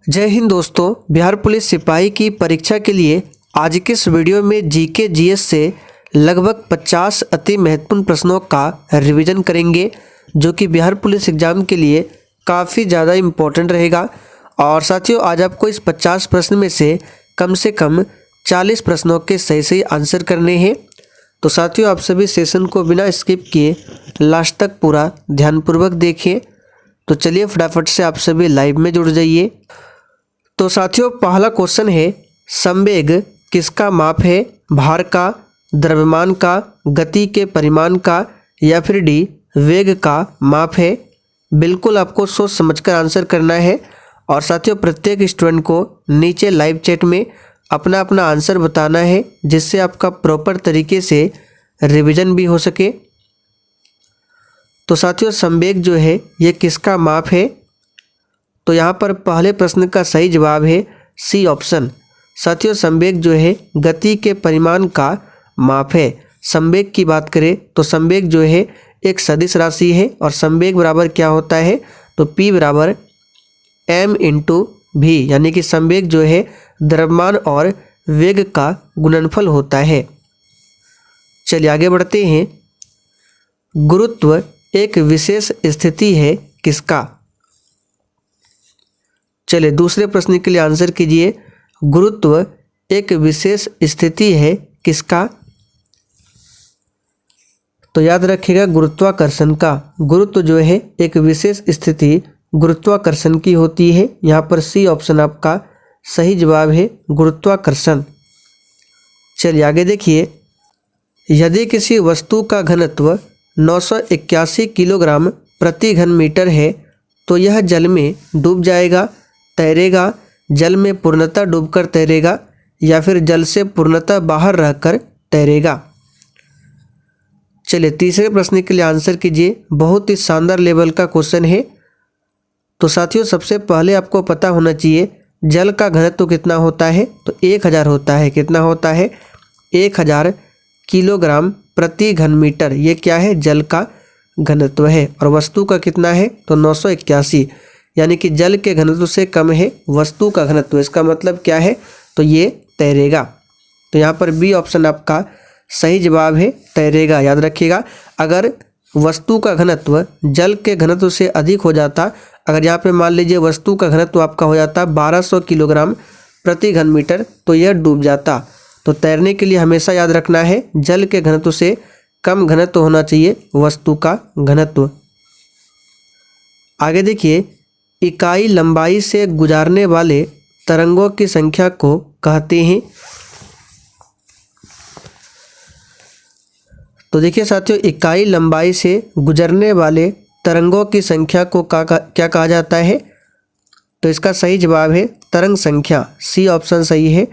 जय हिंद दोस्तों। बिहार पुलिस सिपाही की परीक्षा के लिए आज के इस वीडियो में जीके जीएस से लगभग 50 अति महत्वपूर्ण प्रश्नों का रिवीजन करेंगे, जो कि बिहार पुलिस एग्ज़ाम के लिए काफ़ी ज़्यादा इम्पोर्टेंट रहेगा। और साथियों, आज आपको इस 50 प्रश्न में से कम 40 प्रश्नों के सही आंसर करने हैं। तो साथियों, आप सभी सेशन को बिना स्किप किए लास्ट तक पूरा ध्यानपूर्वक देखें। तो चलिए फटाफट से आप सभी लाइव में जुड़ जाइए। तो साथियों, पहला क्वेश्चन है, संवेग किसका माप है? भार का, द्रव्यमान का, गति के परिमाण का, या फिर डी वेग का माप है? बिल्कुल आपको सोच समझकर आंसर करना है। और साथियों, प्रत्येक स्टूडेंट को नीचे लाइव चैट में अपना अपना आंसर बताना है, जिससे आपका प्रॉपर तरीके से रिवीजन भी हो सके। तो साथियों, संवेग जो है ये किसका माप है? तो यहाँ पर पहले प्रश्न का सही जवाब है सी ऑप्शन। साथियों, संवेग जो है गति के परिमाण का माप है। संवेग की बात करें तो संवेग जो है एक सदिश राशि है, और संवेग बराबर क्या होता है? तो P बराबर m इंटू भी, यानी कि संवेग जो है द्रव्यमान और वेग का गुणनफल होता है। चलिए आगे बढ़ते हैं। गुरुत्व एक विशेष स्थिति है किसका? चलिए दूसरे प्रश्न के लिए आंसर कीजिए। गुरुत्व एक विशेष स्थिति है किसका? तो याद रखिएगा गुरुत्वाकर्षण का। गुरुत्व जो है एक विशेष स्थिति गुरुत्वाकर्षण की होती है। यहाँ पर सी ऑप्शन आपका सही जवाब है, गुरुत्वाकर्षण। चलिए आगे देखिए। यदि किसी वस्तु का घनत्व 981 किलोग्राम प्रति घन मीटर है, तो यह जल में डूब जाएगा, तैरेगा, जल में पूर्णतः डूबकर तैरेगा, या फिर जल से पूर्णतः बाहर रहकर तैरेगा? चलिए तीसरे प्रश्न के लिए आंसर कीजिए। बहुत ही शानदार लेवल का क्वेश्चन है। तो साथियों, सबसे पहले आपको पता होना चाहिए जल का घनत्व कितना होता है? तो 1000 होता है। कितना होता है? 1000 किलोग्राम प्रति घन मीटर। ये क्या है? जल का घनत्व है। और वस्तु का कितना है? तो 981, यानी कि जल के घनत्व से कम है वस्तु का घनत्व। इसका मतलब क्या है? तो ये तैरेगा। तो यहाँ पर बी ऑप्शन आपका सही जवाब है, तैरेगा। याद रखिएगा, अगर वस्तु का घनत्व जल के घनत्व से अधिक हो जाता, अगर यहाँ पे मान लीजिए वस्तु का घनत्व आपका हो जाता 1200 किलोग्राम प्रति घन मीटर, तो यह डूब जाता। तो तैरने के लिए हमेशा याद रखना है जल के घनत्व से कम घनत्व होना चाहिए वस्तु का घनत्व। आगे देखिए। इकाई लंबाई से गुजारने वाले तरंगों की संख्या को कहते हैं? तो देखिए साथियों, इकाई लंबाई से गुजरने वाले तरंगों की संख्या को क्या कहा जाता है? तो इसका सही जवाब है तरंग संख्या। सी ऑप्शन सही है,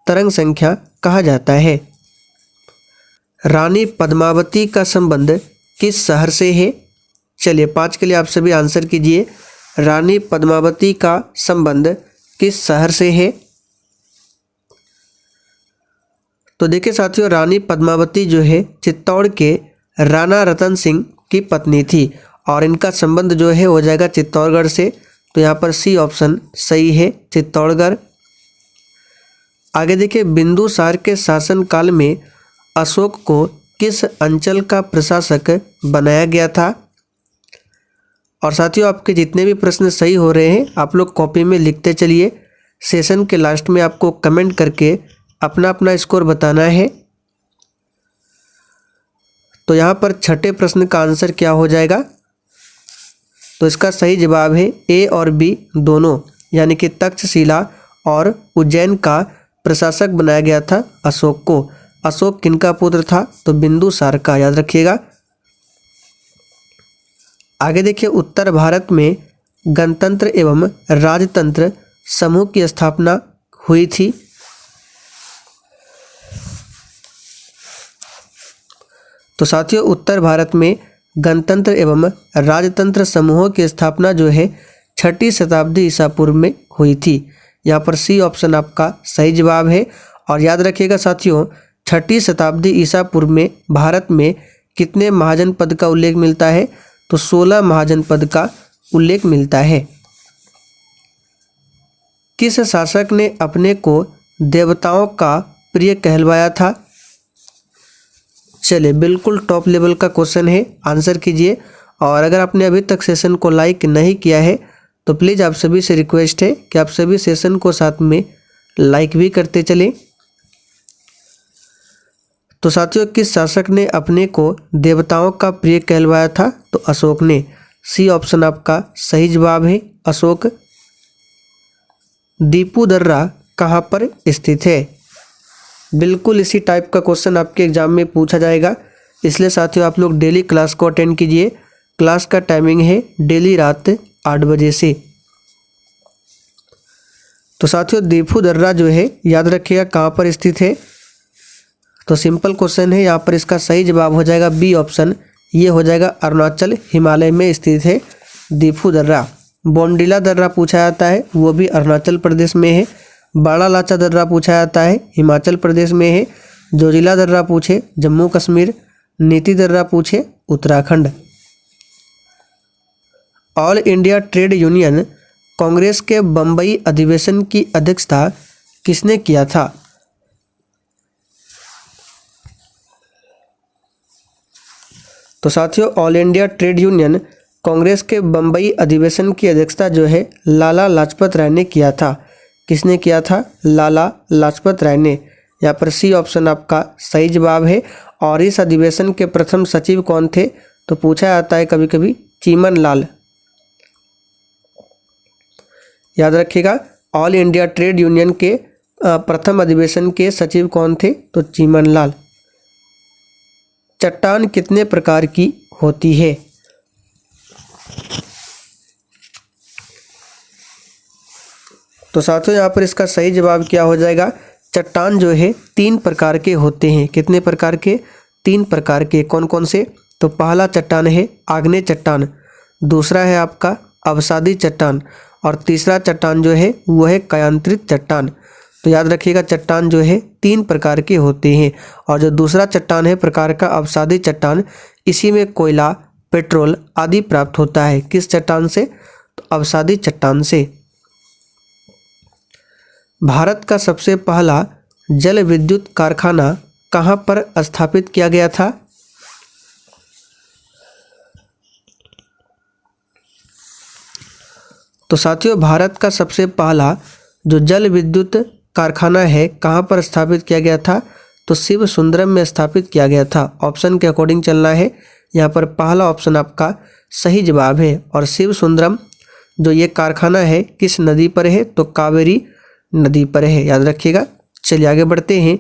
तरंग संख्या कहा जाता है। रानी पद्मावती का संबंध किस शहर से है? चलिए 5 के लिए आप सभी आंसर कीजिए। रानी पद्मावती का संबंध किस शहर से है? तो देखिए साथियों, रानी पद्मावती जो है चित्तौड़ के राणा रतन सिंह की पत्नी थी, और इनका संबंध जो है हो जाएगा चित्तौड़गढ़ से। तो यहाँ पर सी ऑप्शन सही है, चित्तौड़गढ़। आगे देखिए। बिंदुसार के शासनकाल में अशोक को किस अंचल का प्रशासक बनाया गया था? और साथियों, आपके जितने भी प्रश्न सही हो रहे हैं आप लोग कॉपी में लिखते चलिए। सेशन के लास्ट में आपको कमेंट करके अपना अपना स्कोर बताना है। तो यहाँ पर छठे प्रश्न का आंसर क्या हो जाएगा? तो इसका सही जवाब है ए और बी दोनों, यानी कि तक्षशिला और उज्जैन का प्रशासक बनाया गया था अशोक को। अशोक किनका पुत्र था? तो बिंदुसार का। याद रखिएगा। आगे देखिए। उत्तर भारत में गणतंत्र एवं राजतंत्र समूह की स्थापना हुई थी? तो साथियों, उत्तर भारत में गणतंत्र एवं राजतंत्र समूहों की स्थापना जो है 6ठी शताब्दी ईसा पूर्व में हुई थी। यहाँ पर सी ऑप्शन आपका सही जवाब है। और याद रखिएगा साथियों, 6ठी शताब्दी ईसा पूर्व में भारत में कितने महाजनपद का उल्लेख मिलता है? तो 16 महाजनपद का उल्लेख मिलता है। किस शासक ने अपने को देवताओं का प्रिय कहलवाया था? चलिए, बिल्कुल टॉप लेवल का क्वेश्चन है, आंसर कीजिए। और अगर आपने अभी तक सेशन को लाइक नहीं किया है तो प्लीज़ आप सभी से रिक्वेस्ट है कि आप सभी सेशन को साथ में लाइक भी करते चलें। तो साथियों, किस शासक ने अपने को देवताओं का प्रिय कहलवाया था? तो अशोक ने। सी ऑप्शन आपका सही जवाब है, अशोक। दीपू दर्रा कहाँ पर स्थित है? बिल्कुल इसी टाइप का क्वेश्चन आपके एग्जाम में पूछा जाएगा, इसलिए साथियों आप लोग डेली क्लास को अटेंड कीजिए। क्लास का टाइमिंग है डेली रात 8 बजे से। तो साथियों, दीपू दर्रा जो है याद रखिएगा कहाँ पर स्थित है। तो सिंपल क्वेश्चन है, यहाँ पर इसका सही जवाब हो जाएगा बी ऑप्शन, ये हो जाएगा अरुणाचल हिमालय में स्थित है दीपू दर्रा। बोंडीला दर्रा पूछा जाता है, वो भी अरुणाचल प्रदेश में है। बाड़ा लाचा दर्रा पूछा जाता है, हिमाचल प्रदेश में है। जोजिला दर्रा पूछे जम्मू कश्मीर, नीति दर्रा पूछे Uttarakhand. All India trade union Congress के बम्बई अधिवेशन की अध्यक्षता किसने किया था? तो साथियों, all India trade union Congress के बम्बई अधिवेशन की अध्यक्षता जो है लाला लाजपत राय ने किया था। किसने किया था? लाला लाजपत राय ने। यहाँ पर सी ऑप्शन आपका सही जवाब है। और इस अधिवेशन के प्रथम सचिव कौन थे? तो पूछा जाता है कभी कभी, चीमन लाल। याद रखिएगा, ऑल इंडिया ट्रेड यूनियन के प्रथम अधिवेशन के सचिव कौन थे? तो चीमन लाल। चट्टान कितने प्रकार की होती है? तो साथियों, यहाँ पर इसका सही जवाब क्या हो जाएगा? चट्टान जो है 3 प्रकार के होते हैं। कितने प्रकार के? 3 प्रकार के। कौन कौन से? तो पहला चट्टान है आग्नेय चट्टान, दूसरा है आपका अवसादी चट्टान, और तीसरा चट्टान जो है वो है कायांतरित चट्टान। तो याद रखिएगा, चट्टान जो है 3 प्रकार के होते हैं। और जो दूसरा चट्टान है प्रकार का अवसादी चट्टान, इसी में कोयला, पेट्रोल आदि प्राप्त होता है। किस चट्टान से? तो अवसादी चट्टान से। भारत का सबसे पहला जल विद्युत कारखाना कहाँ पर स्थापित किया गया था? तो साथियों, भारत का सबसे पहला जो जल विद्युत कारखाना है कहाँ पर स्थापित किया गया था? तो शिव सुंदरम में स्थापित किया गया था। ऑप्शन के अकॉर्डिंग चलना है। यहाँ पर पहला ऑप्शन आपका सही जवाब है। और शिव सुंदरम जो ये कारखाना है किस नदी पर है? तो कावेरी नदी पर है, याद रखिएगा। चलिए आगे बढ़ते हैं।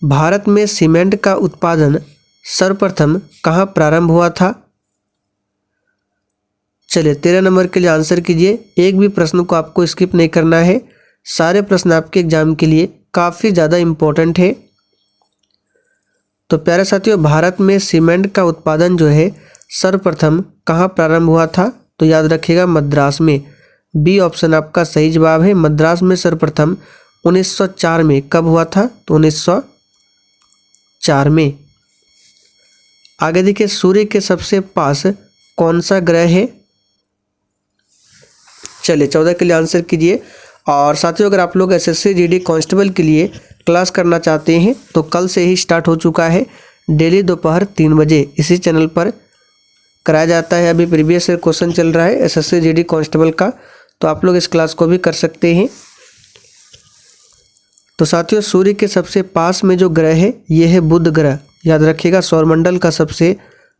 भारत में सीमेंट का उत्पादन सर्वप्रथम कहाँ प्रारंभ हुआ था? चलिए 13 नंबर के लिए आंसर कीजिए। एक भी प्रश्न को आपको स्किप नहीं करना है, सारे प्रश्न आपके एग्जाम के लिए काफ़ी ज़्यादा इम्पोर्टेंट है। तो प्यारे साथियों, भारत में सीमेंट का उत्पादन जो है सर्वप्रथम कहाँ प्रारंभ हुआ था? तो याद रखिएगा मद्रास में। बी ऑप्शन आपका सही जवाब है। मद्रास में सर्वप्रथम 1904 में। कब हुआ था? तो 1904 में। आगे देखिए, सूर्य के सबसे पास कौन सा ग्रह है? चलिए 14 के लिए आंसर कीजिए। और साथियों, अगर आप लोग एसएससी जीडी कांस्टेबल के लिए क्लास करना चाहते हैं तो कल से ही स्टार्ट हो चुका है। डेली दोपहर 3 बजे इसी चैनल पर कराया जाता है। अभी प्रीवियस क्वेश्चन चल रहा है एसएससी जीडी कांस्टेबल का, तो आप लोग इस क्लास को भी कर सकते हैं। तो साथियों, सूर्य के सबसे पास में जो ग्रह है ये है बुध ग्रह। याद रखिएगा, सौरमंडल का सबसे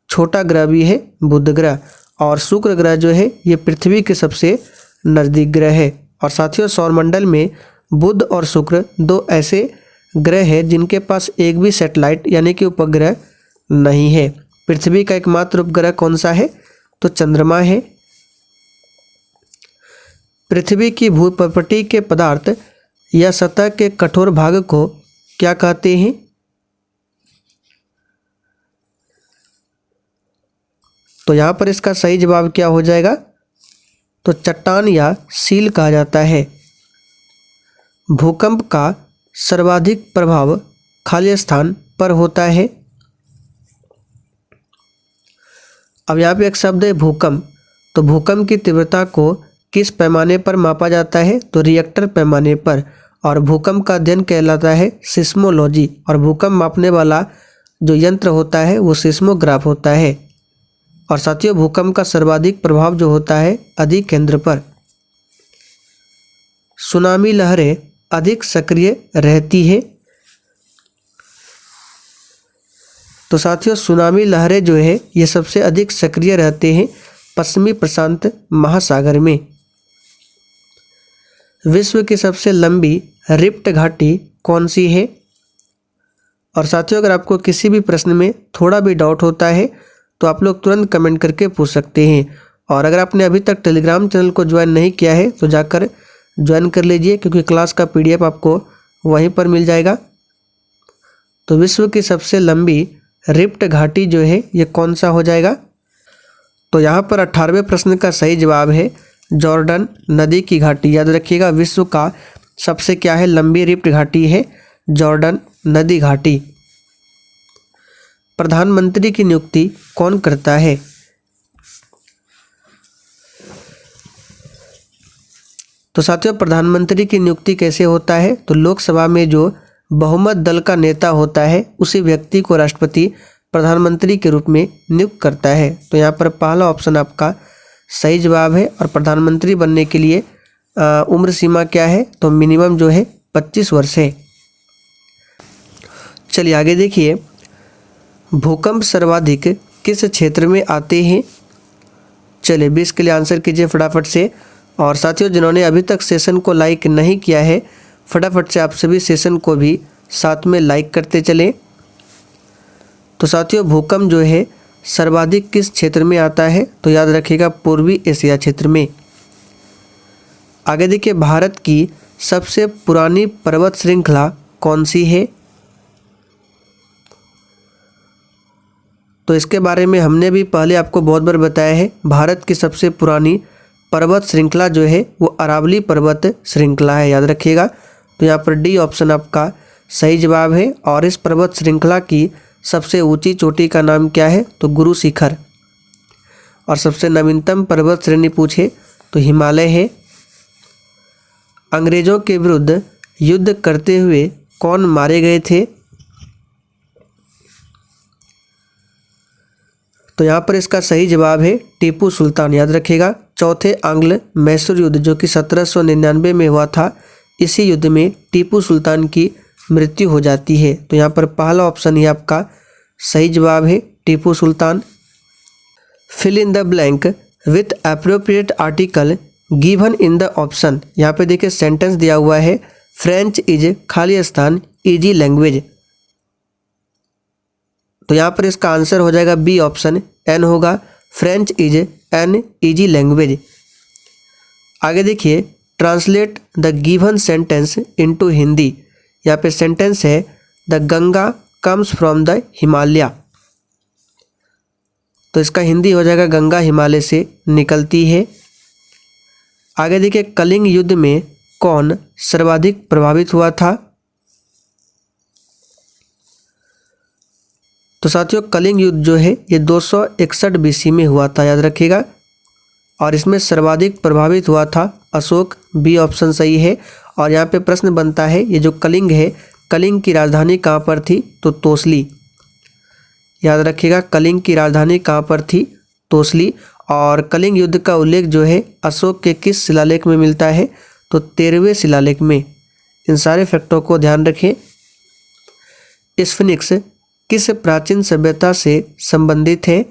छोटा ग्रह भी है बुध ग्रह। और शुक्र ग्रह जो है ये पृथ्वी के सबसे नज़दीक ग्रह है। और साथियों, सौरमंडल में बुध और शुक्र 2 ऐसे ग्रह हैं जिनके पास एक भी सैटेलाइट यानी कि उपग्रह नहीं है। पृथ्वी का एकमात्र उपग्रह कौन सा है? तो चंद्रमा है। पृथ्वी की भूप्रपटी के पदार्थ या सतह के कठोर भाग को क्या कहते हैं? तो यहाँ पर इसका सही जवाब क्या हो जाएगा? तो चट्टान या सील कहा जाता है। भूकंप का सर्वाधिक प्रभाव खाली स्थान पर होता है। अब यहाँ पे एक शब्द है भूकंप। तो भूकंप की तीव्रता को किस पैमाने पर मापा जाता है? तो रिएक्टर पैमाने पर। और भूकंप का अध्ययन कहलाता है सिस्मोलॉजी। और भूकंप मापने वाला जो यंत्र होता है वो सिस्मोग्राफ होता है। और साथियों, भूकंप का सर्वाधिक प्रभाव जो होता है अधिकेंद्र पर। सुनामी लहरें अधिक सक्रिय रहती है। तो साथियों, सुनामी लहरें जो है ये सबसे अधिक सक्रिय रहते हैं पश्चिमी प्रशांत महासागर में। विश्व की सबसे लंबी रिफ्ट घाटी कौन सी है? और साथियों, अगर आपको किसी भी प्रश्न में थोड़ा भी डाउट होता है तो आप लोग तुरंत कमेंट करके पूछ सकते हैं। और अगर आपने अभी तक टेलीग्राम चैनल को ज्वाइन नहीं किया है तो जाकर ज्वाइन कर लीजिए, क्योंकि क्लास का PDF आपको वहीं पर मिल जाएगा। तो विश्व की सबसे लंबी रिफ्ट घाटी जो है ये कौन सा हो जाएगा? तो यहाँ पर 18वें प्रश्न का सही जवाब है जॉर्डन नदी की घाटी। याद रखिएगा, विश्व का सबसे क्या है लंबी रिफ्ट घाटी है जॉर्डन नदी घाटी। प्रधानमंत्री की नियुक्ति कौन करता है? तो साथियों, प्रधानमंत्री की नियुक्ति कैसे होता है? तो लोकसभा में जो बहुमत दल का नेता होता है उसी व्यक्ति को राष्ट्रपति प्रधानमंत्री के रूप में नियुक्त करता है। तो यहाँ पर पहला ऑप्शन आपका सही जवाब है। और प्रधानमंत्री बनने के लिए उम्र सीमा क्या है? तो मिनिमम जो है 25 वर्ष है। चलिए आगे देखिए, भूकंप सर्वाधिक किस क्षेत्र में आते हैं? चलिए 20 के लिए आंसर कीजिए फटाफट से। और साथियों, जिन्होंने अभी तक सेशन को लाइक नहीं किया है फटाफट से आप सभी सेशन को भी साथ में लाइक करते चलें। तो साथियों, भूकंप जो है सर्वाधिक किस क्षेत्र में आता है? तो याद रखिएगा पूर्वी एशिया क्षेत्र में। आगे देखिए, भारत की सबसे पुरानी पर्वत श्रृंखला कौन सी है? तो इसके बारे में हमने भी पहले आपको बहुत बार बताया है। भारत की सबसे पुरानी पर्वत श्रृंखला जो है वो अरावली पर्वत श्रृंखला है। याद रखिएगा। तो यहाँ पर डी ऑप्शन आपका सही जवाब है। और इस पर्वत श्रृंखला की सबसे ऊंची चोटी का नाम क्या है? तो गुरु शिखर। और सबसे नवीनतम पर्वत श्रेणी पूछे तो हिमालय है। अंग्रेजों के विरुद्ध युद्ध करते हुए कौन मारे गए थे? तो यहाँ पर इसका सही जवाब है टीपू सुल्तान। याद रखिएगा, चौथे आंग्ल मैसूर युद्ध जो कि 1799 में हुआ था, इसी युद्ध में टीपू सुल्तान की मृत्यु हो जाती है। तो यहाँ पर पहला ऑप्शन ही आपका सही जवाब है Tipu Sultan. Fill in the blank with appropriate article given in the option. यहाँ पे देखिए सेंटेंस दिया हुआ है फ्रेंच इज खाली स्थान इजी लैंग्वेज। तो यहाँ पर इसका आंसर हो जाएगा बी ऑप्शन, एन होगा। French is an easy language. आगे देखिए, translate the given sentence into Hindi. यहाँ पे सेंटेंस है the Ganga comes from the Himalaya. तो इसका हिंदी हो जाएगा गंगा हिमालय से निकलती है। आगे देखिए, कलिंग युद्ध में कौन सर्वाधिक प्रभावित हुआ था? तो साथियों, कलिंग युद्ध जो है ये 261 BC में हुआ था। याद रखिएगा। और इसमें सर्वाधिक प्रभावित हुआ था अशोक। बी ऑप्शन सही है। और यहाँ पे प्रश्न बनता है ये जो कलिंग है, कलिंग की राजधानी कहाँ पर थी? तो तोसली। याद रखिएगा, कलिंग की राजधानी कहाँ पर थी? तोसली। और कलिंग युद्ध का उल्लेख जो है अशोक के किस शिलालेख में मिलता है? तो 13वें शिलालेख में। इन सारे फैक्टों को ध्यान रखें। स्फिनिक्स किस प्राचीन सभ्यता से संबंधित है?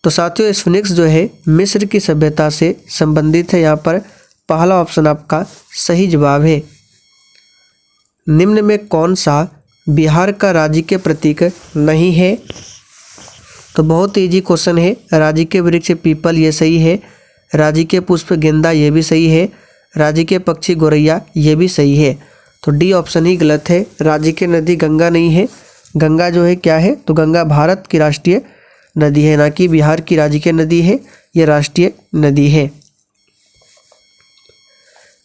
तो साथियों, स्फिनिक्स जो है मिस्र की सभ्यता से संबंधित है। यहाँ पर पहला ऑप्शन आपका सही जवाब है। निम्न में कौन सा बिहार का राज्य के प्रतीक नहीं है? तो बहुत इजी क्वेश्चन है। राज्य के वृक्ष पीपल ये सही है। राज्य के पुष्प गेंदा ये भी सही है। राज्य के पक्षी गोरैया ये भी सही है। तो डी ऑप्शन ही गलत है। राज्य की नदी गंगा नहीं है। गंगा जो है क्या है? तो गंगा भारत की राष्ट्रीय नदी है, ना कि बिहार की राज्य की नदी है। ये राष्ट्रीय नदी है।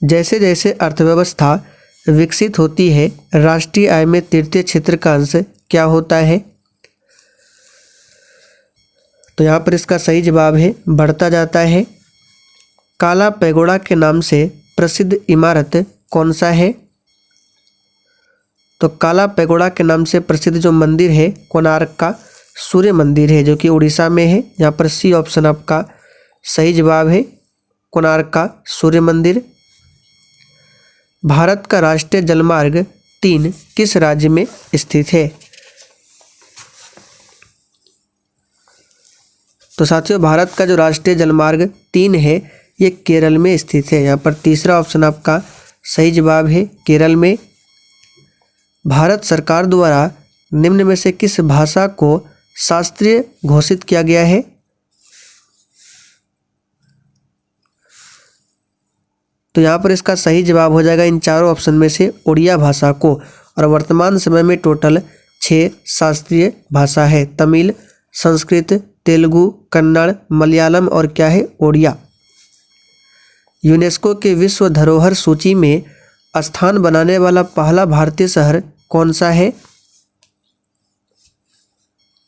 जैसे जैसे अर्थव्यवस्था विकसित होती है, राष्ट्रीय आय में तृतीय क्षेत्र का अंश क्या होता है? तो यहाँ पर इसका सही जवाब है बढ़ता जाता है। काला पैगोडा के नाम से प्रसिद्ध इमारत कौन सा है? तो काला पैगोडा के नाम से प्रसिद्ध जो मंदिर है कोणार्क का सूर्य मंदिर है, जो कि उड़ीसा में है। यहाँ पर सी ऑप्शन आपका सही जवाब है, कोणार्क का सूर्य मंदिर। भारत का राष्ट्रीय जलमार्ग 3 किस राज्य में स्थित है? तो साथियों, भारत का जो राष्ट्रीय जलमार्ग 3 है ये केरल में स्थित है। यहाँ पर तीसरा ऑप्शन आपका सही जवाब है, केरल में। भारत सरकार द्वारा निम्न में से किस भाषा को शास्त्रीय घोषित किया गया है? तो यहाँ पर इसका सही जवाब हो जाएगा इन चारों ऑप्शन में से उड़िया भाषा को। और वर्तमान समय में टोटल 6 शास्त्रीय भाषा है, तमिल, संस्कृत, तेलुगु, कन्नड़, मलयालम और क्या है, ओडिया। यूनेस्को के विश्व धरोहर सूची में स्थान बनाने वाला पहला भारतीय शहर कौन सा है?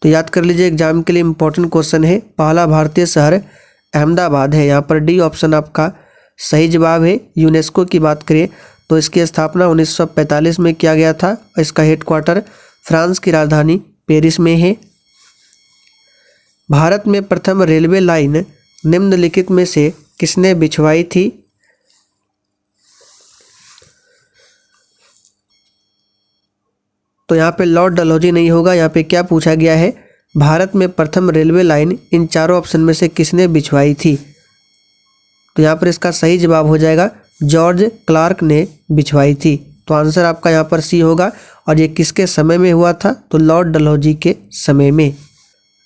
तो याद कर लीजिए, एग्जाम के लिए इंपॉर्टेंट क्वेश्चन है। पहला भारतीय शहर अहमदाबाद है। यहाँ पर डी ऑप्शन आपका सही जवाब है। यूनेस्को की बात करें तो इसकी स्थापना 1945 में किया गया था। इसका हेडक्वार्टर फ्रांस की राजधानी पेरिस में है। भारत में प्रथम रेलवे लाइन निम्नलिखित में से किसने बिछवाई थी? तो यहाँ पे लॉर्ड डलहौजी नहीं होगा। यहाँ पे क्या पूछा गया है, भारत में प्रथम रेलवे लाइन इन चारों ऑप्शन में से किसने बिछवाई थी? तो यहाँ पर इसका सही जवाब हो जाएगा जॉर्ज क्लार्क ने बिछवाई थी। तो आंसर आपका यहाँ पर सी होगा। और ये किसके समय में हुआ था? तो लॉर्ड डलहौजी के समय में।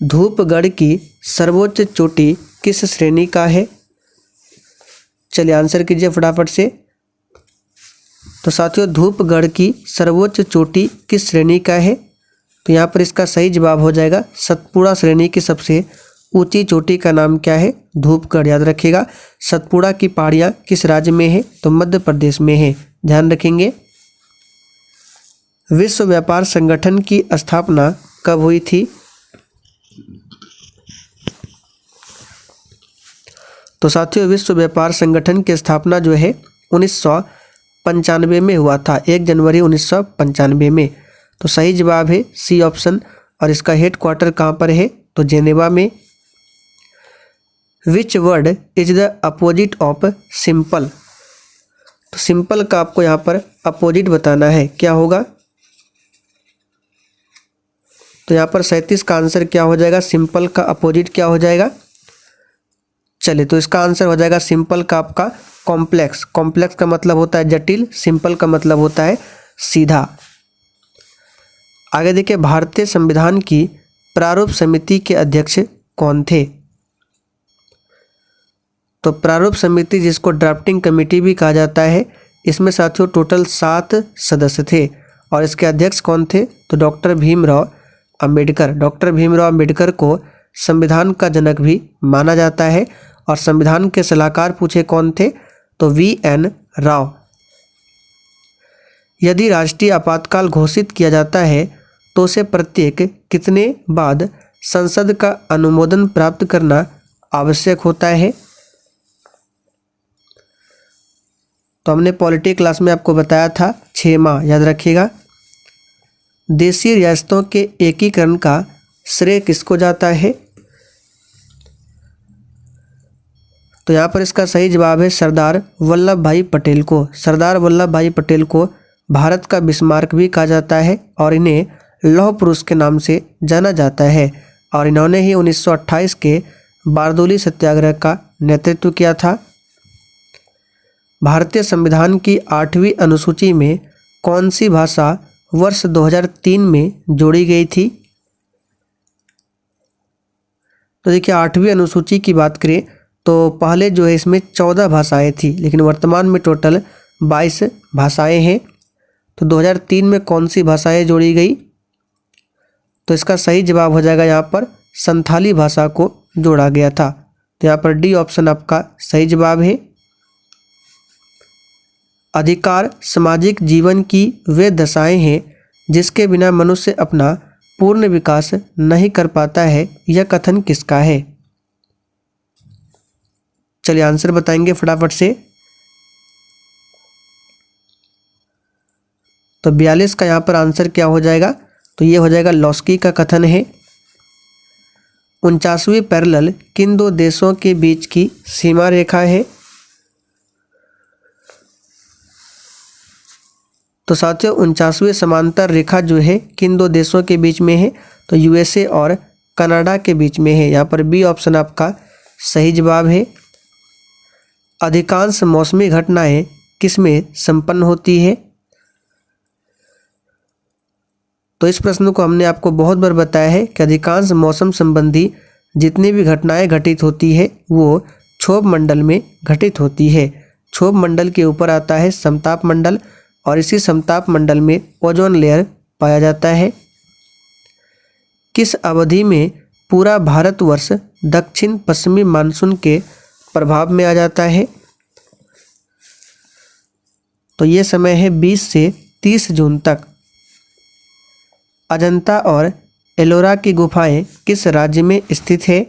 धूपगढ़ की सर्वोच्च चोटी किस श्रेणी का है? चलिए आंसर कीजिए फटाफट से। तो साथियों, धूपगढ़ की सर्वोच्च चोटी किस श्रेणी का है? तो यहाँ पर इसका सही जवाब हो जाएगा सतपुड़ा श्रेणी की सबसे ऊंची चोटी का नाम क्या है? धूपगढ़। याद रखिएगा, सतपुड़ा की पहाड़ियाँ किस राज्य में है? तो मध्य प्रदेश में है, ध्यान रखेंगे। विश्व व्यापार संगठन की स्थापना कब हुई थी? तो साथियों, विश्व व्यापार संगठन की स्थापना जो है 1995 में हुआ था, 1 जनवरी 1995 में। तो सही जवाब है सी ऑप्शन। और इसका हेडक्वार्टर कहाँ पर है? तो जेनेवा में। Which word is the opposite of simple? तो सिंपल का आपको यहाँ पर अपोजिट बताना है, क्या होगा? तो यहाँ पर 37 का आंसर क्या हो जाएगा? सिंपल का अपोजिट क्या हो जाएगा? चलिए, तो इसका आंसर हो जाएगा सिंपल का आपका कॉम्प्लेक्स। कॉम्प्लेक्स का मतलब होता है जटिल, सिंपल का मतलब होता है सीधा। आगे देखिए, भारतीय संविधान की प्रारूप समिति के अध्यक्ष कौन थे? तो प्रारूप समिति, जिसको ड्राफ्टिंग कमेटी भी कहा जाता है, इसमें साथियों टोटल 7 सदस्य थे। और इसके अध्यक्ष कौन थे? तो डॉक्टर भीमराव अंबेडकर। डॉक्टर भीमराव अंबेडकर को संविधान का जनक भी माना जाता है। और संविधान के सलाहकार पूछे कौन थे? तो VN राव। यदि राष्ट्रीय आपातकाल घोषित किया जाता है तो उसे प्रत्येक कितने बाद संसद का अनुमोदन प्राप्त करना आवश्यक होता है? तो हमने पॉलिटी क्लास में आपको बताया था 6 माह, याद रखिएगा। देशी रियासतों के एकीकरण का श्रेय किसको जाता है? तो यहाँ पर इसका सही जवाब है सरदार वल्लभ भाई पटेल को। सरदार वल्लभ भाई पटेल को भारत का बिस्मार्क भी कहा जाता है और इन्हें लौह पुरुष के नाम से जाना जाता है। और इन्होंने ही 1928 के बारदोली सत्याग्रह का नेतृत्व किया था। भारतीय संविधान की 8वीं अनुसूची में कौन सी भाषा वर्ष 2003 में जोड़ी गई थी? तो देखिए, 8वीं अनुसूची की बात करें तो पहले जो है इसमें 14 भाषाएं थी, लेकिन वर्तमान में टोटल 22 भाषाएं हैं। तो 2003 में कौन सी भाषाएं जोड़ी गई? तो इसका सही जवाब हो जाएगा यहाँ पर संथाली भाषा को जोड़ा गया था। तो यहाँ पर डी ऑप्शन आपका सही जवाब है। अधिकार सामाजिक जीवन की वे दशाएं हैं जिसके बिना मनुष्य अपना पूर्ण विकास नहीं कर पाता है, यह कथन किसका है? चलिए आंसर बताएंगे फटाफट से। तो 42 का यहाँ पर आंसर क्या हो जाएगा? तो ये हो जाएगा लॉस्की का कथन है। 49वीं पैरेलल किन दो देशों के बीच की सीमा रेखा है? तो साथियों 49वीं समांतर रेखा जो है किन दो देशों के बीच में है? तो यूएसए और कनाडा के बीच में है। यहाँ पर बी ऑप्शन आपका सही जवाब है। अधिकांश मौसमी घटनाएं किसमें संपन्न होती है? तो इस प्रश्न को हमने आपको बहुत बार बताया है कि अधिकांश मौसम संबंधी जितनी भी घटनाएं घटित होती है वो क्षोभ मंडल में घटित होती है। क्षोभ मंडल के ऊपर आता है समताप मंडल और इसी समताप मंडल में ओजोन लेयर पाया जाता है। किस अवधि में पूरा भारतवर्ष दक्षिण पश्चिमी मानसून के प्रभाव में आ जाता है? तो ये समय है 20 से 30 जून तक। अजंता और एलोरा की गुफाएं किस राज्य में स्थित है?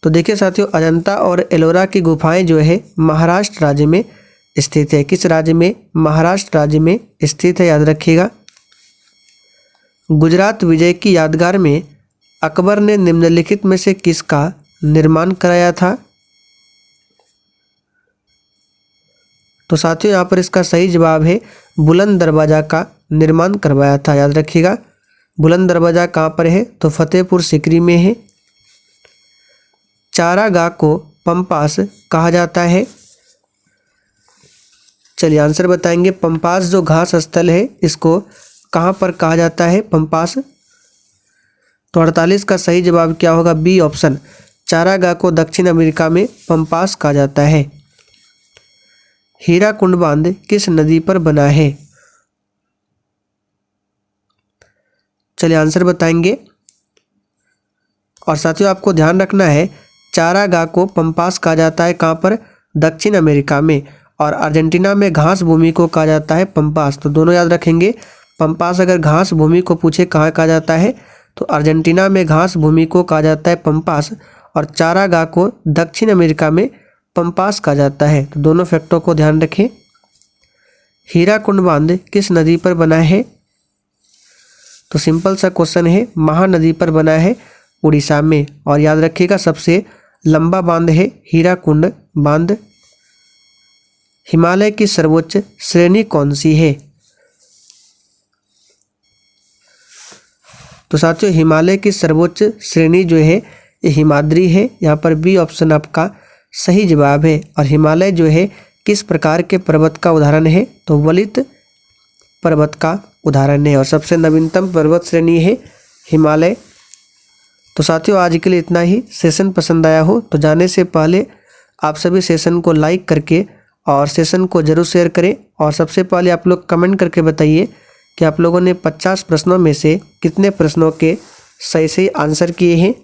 तो देखिए साथियों, अजंता और एलोरा की गुफाएं जो है महाराष्ट्र राज्य में स्थित है। किस राज्य में? महाराष्ट्र राज्य में स्थित है, याद रखिएगा। गुजरात विजय की यादगार में अकबर ने निम्नलिखित में से किसका निर्माण कराया था? तो साथियों यहाँ पर इसका सही जवाब है बुलंद दरवाजा का निर्माण करवाया था, याद रखिएगा। बुलंद दरवाजा कहाँ पर है? तो फतेहपुर सीकरी में है। चारागाह को पंपास कहा जाता है। चलिए आंसर बताएंगे। पंपास जो घास स्थल है इसको कहाँ पर कहा जाता है? पंपास। तो 48 का सही जवाब क्या होगा? B option. चारागाह को दक्षिण अमेरिका में पंपास कहा जाता है। हीराकुंड बांध किस नदी पर बना है? चलिए आंसर बताएंगे। और साथियों आपको ध्यान रखना है, चारागाह को पंपास कहा जाता है कहाँ पर? दक्षिण अमेरिका में। और अर्जेंटीना में घास भूमि को कहा जाता है पंपास। तो दोनों याद रखेंगे। पंपास अगर घास भूमि को पूछे कहाँ कहा जाता है तो अर्जेंटीना में घास भूमि को कहा जाता है पंपास, और चारागाह को दक्षिण अमेरिका में पंपास कहा जाता है। तो दोनों फैक्टों को ध्यान रखें। हीराकुंड बांध किस नदी पर बना है? तो सिंपल सा क्वेश्चन है, महानदी पर बना है उड़ीसा में। और याद रखिएगा सबसे लंबा बांध है हीराकुंड बांध। हिमालय की सर्वोच्च श्रेणी कौन सी है? तो साथियों हिमालय की सर्वोच्च श्रेणी जो है ये हिमाद्री है। यहाँ पर बी ऑप्शन आपका सही जवाब है। और हिमालय जो है किस प्रकार के पर्वत का उदाहरण है? तो वलित पर्वत का उदाहरण है। और सबसे नवीनतम पर्वत श्रेणी है हिमालय। तो साथियों आज के लिए इतना ही। सेशन पसंद आया हो तो जाने से पहले आप सभी सेशन को लाइक करके और सेशन को जरूर शेयर करें। और सबसे पहले आप लोग कमेंट करके बताइए कि आप लोगों ने 50 प्रश्नों में से कितने प्रश्नों के सही आंसर किए हैं।